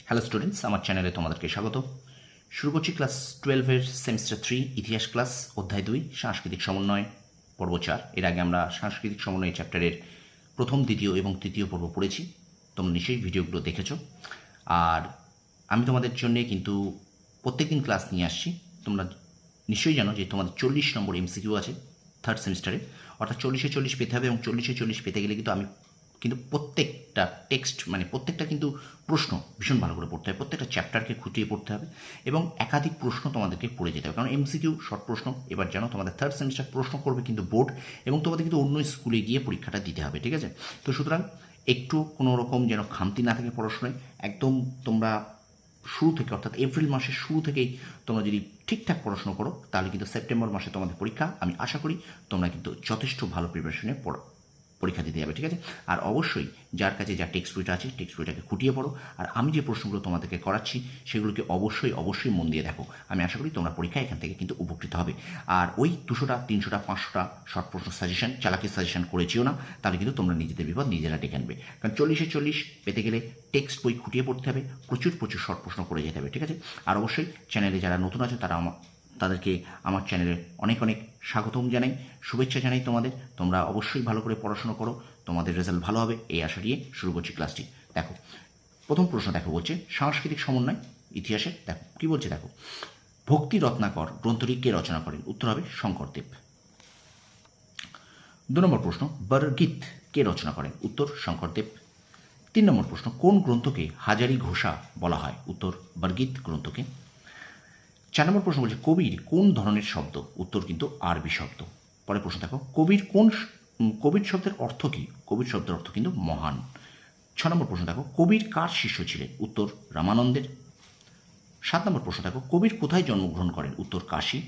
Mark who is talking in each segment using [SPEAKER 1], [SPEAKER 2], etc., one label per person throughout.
[SPEAKER 1] Hello students, আমার চ্যানেলে তোমাদেরকে স্বাগত। শুরু করছি ক্লাস 12-এর সেমিস্টার 3 ইতিহাস ক্লাস, অধ্যায় 2 সাংস্কৃতিক সমন্বয়, পর্ব 4। এর আগে আমরা সাংস্কৃতিক সমন্বয় চ্যাপ্টারের প্রথম, দ্বিতীয় এবং তৃতীয় পর্ব পড়েছি। তোমরা নিশ্চয়ই ভিডিওগুলো দেখেছো। আর আমি তোমাদের জন্যে কিন্তু প্রত্যেকদিন ক্লাস নিয়ে আসছি। তোমরা নিশ্চয়ই জানো যে তোমাদের 40 নম্বর এমসিকিউ আছে থার্ড সেমিস্টারে, অর্থাৎ 40-এ 40 পেতে হবে এবং 40-এ 40 পেতে গেলে কিন্তু আমি প্রত্যেকটা টেক্সট প্রত্যেকটা কিন্তু প্রশ্ন ভীষণ ভালো করে পড়তে হবে, প্রত্যেকটা চ্যাপ্টারকে খুঁটিয়ে পড়তে হবে এবং একাধিক প্রশ্ন তোমাদেরকে পড়ে যেতে হবে। কারণ এমসিকিউ শর্ট প্রশ্ন, এবার জানো তোমাদের থার্ড সেমিস্টার প্রশ্ন করবে কিন্তু বোর্ড, এবং তোমাদের কিন্তু অন্য স্কুলে গিয়ে পরীক্ষাটা দিতে হবে, ঠিক আছে? তো সুতরাং একটু কোনো রকম যেন খামতি না থাকে পড়াশোনায়। একদম তোমরা শুরু থেকে, অর্থাৎ এপ্রিল মাসের শুরু থেকেই তোমরা যদি ঠিকঠাক পড়াশোনা করো, তাহলে কিন্তু সেপ্টেম্বর মাসে তোমাদের পরীক্ষা। আমি আশা করি তোমরা কিন্তু যথেষ্ট ভালো প্রিপারেশনে পরীক্ষা দিতে যাবে, ঠিক আছে? আর অবশ্যই যার কাছে যা টেক্সট বইটা আছে, টেক্সট বইটাকে খুঁটিয়ে পড়ো। আর আমি যে প্রশ্নগুলো তোমাদেরকে করাচ্ছি সেগুলোকে অবশ্যই মন দিয়ে দেখো। আমি আশা করি তোমরা পরীক্ষায় এখান থেকে কিন্তু উপকৃত হবে। আর ওই 200টা 300টা 500টা শর্ট প্রশ্ন সাজেশন, চালাকি সাজেশন করেছিও না, তাহলে কিন্তু তোমরা নিজেদের বিপদ নিজেরা ডেকে আনবে। কারণ 40-এ 40 পেতে গেলে টেক্সট বই খুঁটিয়ে পড়তে হবে, প্রচুর শর্ট প্রশ্ন করে যেতে হবে, ঠিক আছে? আর অবশ্যই চ্যানেলে যারা নতুন আছে তাদেরকে আমার চ্যানেলে অনেক স্বাগতম জানাই, শুভেচ্ছা জানাই তোমাদের। তোমরা অবশ্যই ভালো করে পড়াশোনা করো, তোমাদের রেজাল্ট ভালো হবে এই আশা নিয়ে শুরু করছি ক্লাসটি। দেখো, প্রথম প্রশ্ন দেখো, বলছে সাংস্কৃতিক সমন্বয় ইতিহাসে। দেখো কি বলছে, দেখো, ভক্তি রত্নাকর গ্রন্থটি কে রচনা করেন? উত্তর হবে শঙ্করদেব। 2 নম্বর প্রশ্ন, বরগীত কে রচনা করেন? উত্তর শঙ্করদেব। 3 নম্বর প্রশ্ন, কোন গ্রন্থকে হাজারি ঘোষা বলা হয়? উত্তর বরগীত গ্রন্থকে। 4 নম্বর প্রশ্ন বলছে কবির কোন ধরনের শব্দ? উত্তর কিন্তু আরবি শব্দ। পরের প্রশ্ন দেখো, কবির শব্দের অর্থ কী? কবির শব্দের অর্থ কিন্তু মহান। 6 নম্বর প্রশ্ন দেখো, কবির কার শিষ্য ছিলেন? উত্তর রামানন্দের। 7 নম্বর প্রশ্ন দেখো, কবির কোথায় জন্মগ্রহণ করেন? উত্তর কাশী।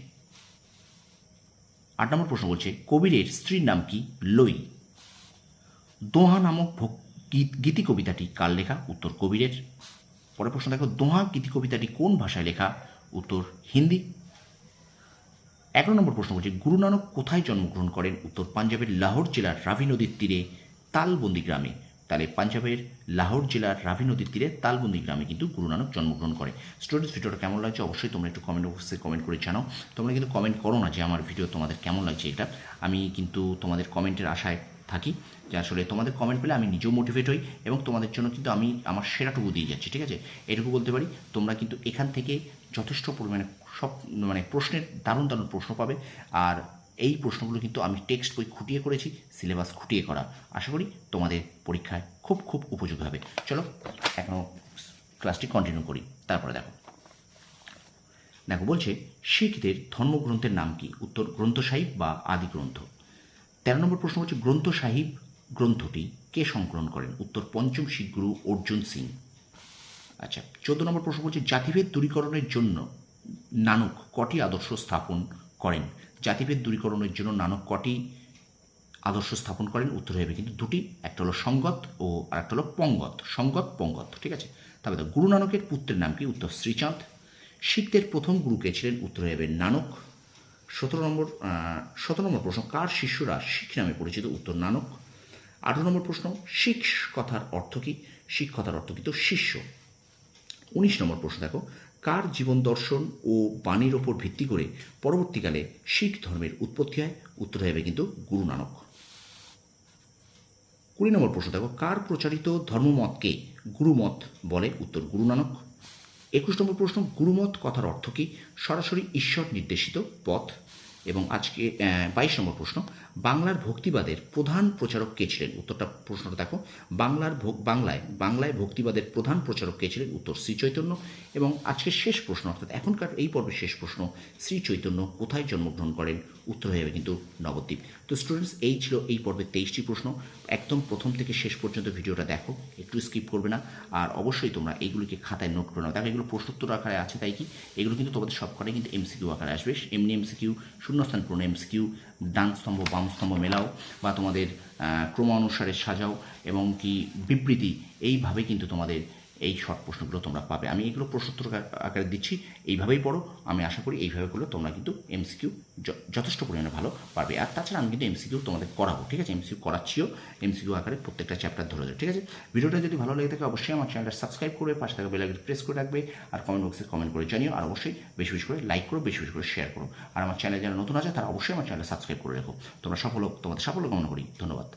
[SPEAKER 1] 8 নম্বর প্রশ্ন বলছে কবিরের স্ত্রীর নাম কি? লই। দোহা নামক গীতি কবিতাটি কার লেখা? উত্তর কবিরের। পরের প্রশ্ন দেখো, দোহা গীতি কবিতাটি কোন ভাষায় লেখা? উত্তর হিন্দি। 11 নম্বর প্রশ্ন বলছে গুরু নানক কোথায় জন্মগ্রহণ করেন? উত্তর পাঞ্জাবের লাহোর জেলার রাভি নদীর তীরে তালবন্দি গ্রামে। তাহলে পাঞ্জাবের লাহোর জেলার রাভি নদীর তীরে তালবন্দি গ্রামে কিন্তু গুরু নানক জন্মগ্রহণ করে। স্টুডেন্টস, ভিডিওটা কেমন লাগছে অবশ্যই তোমরা একটু কমেন্ট বক্সে কমেন্ট করে জানাও। তোমরা কিন্তু কমেন্ট করো না যে আমার ভিডিও তোমাদের কেমন লাগছে, এটা আমি কিন্তু তোমাদের কমেন্টের আশায় থাকি, যে আসলে তোমাদের কমেন্ট পেলে আমি নিজেও মোটিভেট হই এবং তোমাদের জন্য কিন্তু আমি আমার সেরাটুকু দিয়ে যাচ্ছি, ঠিক আছে? এটুকু বলতে পারি। তোমরা কিন্তু এখান থেকে যথেষ্ট পরিমাণে সব প্রশ্নের দারুণ প্রশ্ন পাবে। আর এই প্রশ্নগুলো কিন্তু আমি টেক্সট বই খুঁটিয়ে করেছি, সিলেবাস খুঁটিয়ে করা। আশা করি তোমাদের পরীক্ষায় খুব উপযোগী হবে। চলো এখনও ক্লাসটি কন্টিনিউ করি। তারপরে দেখো বলছে শিখদের ধর্মগ্রন্থের নাম কি? উত্তর গ্রন্থ সাহিব বা আদি গ্রন্থ। 13 নম্বর প্রশ্ন হচ্ছে গ্রন্থ সাহিব গ্রন্থটি কে সংকলন করেন? উত্তর পঞ্চম শিখ গুরু অর্জুন সিং। আচ্ছা, 14 নম্বর প্রশ্ন বলছে জাতিভেদ দূরীকরণের জন্য নানক কটি আদর্শ স্থাপন করেন? জাতিভেদ দূরীকরণের জন্য নানক কটি আদর্শ স্থাপন করেন? উত্তর হবে কিন্তু দুটি, একটা হলো সঙ্গত ও আরেকটা হলো পঙ্গত। সঙ্গত পঙ্গত, ঠিক আছে? তারপরে গুরু নানকের পুত্রের নাম কি? উত্তর শ্রীচাঁদ। শিখদের প্রথম গুরু কে ছিলেন? উত্তর হবে নানক। 17 নম্বর প্রশ্ন, কার শিষ্যরা শিখ নামে পরিচিত? উত্তর নানক। 18 নম্বর প্রশ্ন, শিখ কথার অর্থ কি? শিখ কথার অর্থ কিন্তু শিষ্য। 19 নম্বর প্রশ্ন দেখো, কার জীবন দর্শন ও বাণীর ওপর ভিত্তি করে পরবর্তীকালে শিখ ধর্মের উৎপত্তি হয়? উত্তর হবে কিন্তু গুরু নানক। 20 নম্বর প্রশ্ন দেখো, কার প্রচারিত ধর্মমতকে গুরুমত বলে? উত্তর গুরু নানক। 21 নম্বর প্রশ্ন, গুরুমত কথার অর্থ কি? সরাসরি ঈশ্বর নির্দেশিত পথ। এবং আজকে 22 নম্বর প্রশ্ন, বাংলার ভক্তিবাদের প্রধান প্রচারক কে ছিলেন? প্রশ্নটা দেখো, বাংলায় ভক্তিবাদের প্রধান প্রচারক কে ছিলেন? উত্তর শ্রী চৈতন্য। এবং আজকের শেষ প্রশ্ন, অর্থাৎ এখনকার এই পর্বের শেষ প্রশ্ন, শ্রী চৈতন্য কোথায় জন্মগ্রহণ করেন? উত্তর হয়ে যাবে কিন্তু নবদ্বীপ। তো স্টুডেন্টস, এই ছিল এই পর্বের 23টি প্রশ্ন। একদম প্রথম থেকে শেষ পর্যন্ত ভিডিওটা দেখো, একটু স্কিপ করবে না। আর অবশ্যই তোমরা এইগুলিকে খাতায় নোট করে নাও। দেখো এগুলো প্রশ্নোত্তর আকারে আছে, তাই কি এগুলো কিন্তু তোমাদের সবকটাই কিন্তু এমসিকিউ আকারে আসবে। এমনি এমসিকিউ, শূন্যস্থান পূরণ এমসিকিউ, ডান স্তম্ভ বাম স্তম্ভ মেলাও বা তোমাদের ক্রমানুসারে সাজাও এবং কি বিবৃতি, এইভাবে কিন্তু তোমাদের এই শর্ট প্রশ্নগুলো তোমরা পাবে। আমি এইগুলো প্রশ্নোত্তর আকারে দিচ্ছি, এইভাবেই পড়ো। আমি আশা করি এইভাবে করলে তোমরা কিন্তু এমসিকিউ যথেষ্ট পরিমাণে ভালো পারবে। আর তাছাড়া আমি কিন্তু এমসিকিউ তোমাদের করাবো, ঠিক আছে? এমসিকিউ করাচ্ছিও, এমসিকিউ আকারে প্রত্যেকটা চ্যাপ্টার ধরে ধরে, ঠিক আছে? ভিডিওটা যদি ভালো লেগে থাকে অবশ্যই আমার চ্যানেলটা সাবস্ক্রাইব করবে, পাশে থাকা বেল আইকন প্রেস করে রাখবে, আর কমেন্ট বক্সে কমেন্ট করে জানিও, আর অবশ্যই বেশি বেশি করে লাইক করো, বেশি বেশি করে শেয়ার করো। আর আমার চ্যানেল যারা নতুন আছে তারা অবশ্যই আমার চ্যানেলটা সাবস্ক্রাইব করে রাখো। তোমরা তোমাদের সাফল্য কামনা করি। ধন্যবাদ।